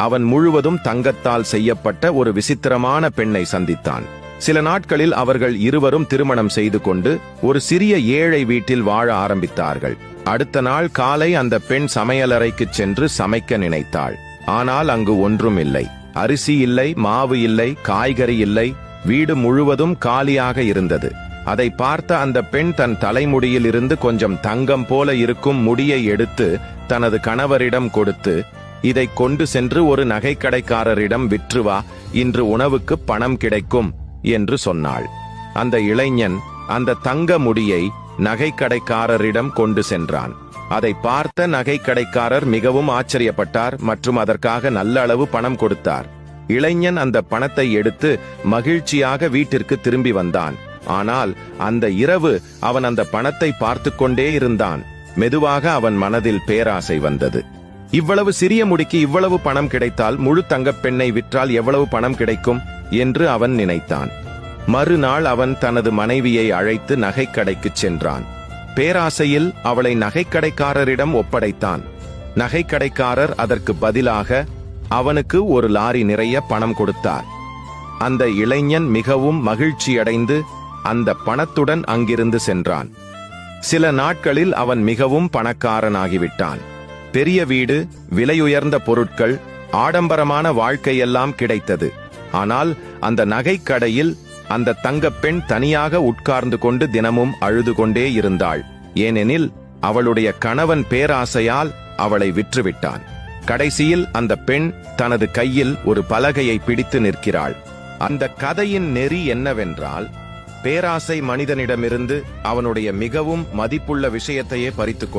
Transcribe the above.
அவன் முழுவதும் தங்கத்தால் செய்யப்பட்ட ஒரு விசித்திரமான பெண்ணை சந்தித்தான். சில நாட்களில் அவர்கள் இருவரும் திருமணம் செய்து கொண்டு ஒரு சிறிய ஏழை வீட்டில் வாழ ஆரம்பித்தார்கள். அடுத்த நாள் காலை அந்த பெண் சமையலறைக்குச் சென்று சமைக்க நினைத்தாள். ஆனால் அங்கு ஒன்றும் இல்லை. அரிசி இல்லை, மாவு இல்லை, காய்கறி இல்லை. வீடு முழுவதும் காலியாக இருந்தது. அதை பார்த்த அந்த பெண் தன் தலைமுடியில் இருந்து கொஞ்சம் தங்கம் போல இருக்கும் முடியை எடுத்து தனது கணவரிடம் கொடுத்து, இதை கொண்டு சென்று ஒரு நகைக்கடைக்காரரிடம் விற்று வா, இன்று உணவுக்கு பணம் கிடைக்கும் என்று சொன்னாள். அந்த இளைஞன் அந்த தங்க முடியை நகைக்கடைக்காரரிடம் கொண்டு சென்றான். அதை பார்த்த நகைக்கடைக்காரர் மிகவும் ஆச்சரியப்பட்டார் மற்றும் அதற்காக நல்ல அளவு பணம் கொடுத்தார். இளைஞன் அந்த பணத்தை எடுத்து மகிழ்ச்சியாக வீட்டிற்கு திரும்பி வந்தான். ஆனால் அந்த இரவு அவன் அந்த பணத்தை பார்த்து கொண்டே இருந்தான். மெதுவாக அவன் மனதில் பேராசை வந்தது. இவ்வளவு சிறிய முடிக்கு இவ்வளவு பணம் கிடைத்தால் முழு தங்கப் பெண்ணை விற்றால் எவ்வளவு பணம் கிடைக்கும் என்று அவன் நினைத்தான். மறுநாள் அவன் தனது மனைவியை அழைத்து நகைக்கடைக்குச் சென்றான். பேராசையில் அவளை நகைக்கடைக்காரரிடம் ஒப்படைத்தான். நகைக்கடைக்காரர் அதற்கு பதிலாக அவனுக்கு ஒரு லாரி நிறைய பணம் கொடுத்தார். அந்த இளைஞன் மிகவும் மகிழ்ச்சியடைந்து அந்த பணத்துடன் அங்கிருந்து சென்றான். சில நாட்களில் அவன் மிகவும் பணக்காரனாகிவிட்டான். பெரிய வீடு, விலையுயர்ந்த பொருட்கள், ஆடம்பரமான வாழ்க்கையெல்லாம் கிடைத்தது. ஆனால் அந்த நகைக்கடையில் அந்த தங்கப்பெண் தனியாக உட்கார்ந்து கொண்டு தினமும் அழுது கொண்டே இருந்தாள். ஏனெனில் அவளுடைய கணவன் பேராசையால் அவளை விற்றுவிட்டான். கடைசியில் அந்த பெண் தனது கையில் ஒரு பலகையை பிடித்து நிற்கிறாள். அந்த கதையின் நெறி என்னவென்றால், பேராசை மனிதனிடமிருந்து அவனுடைய மிகவும் மதிப்புள்ள விஷயத்தையே பறித்துக்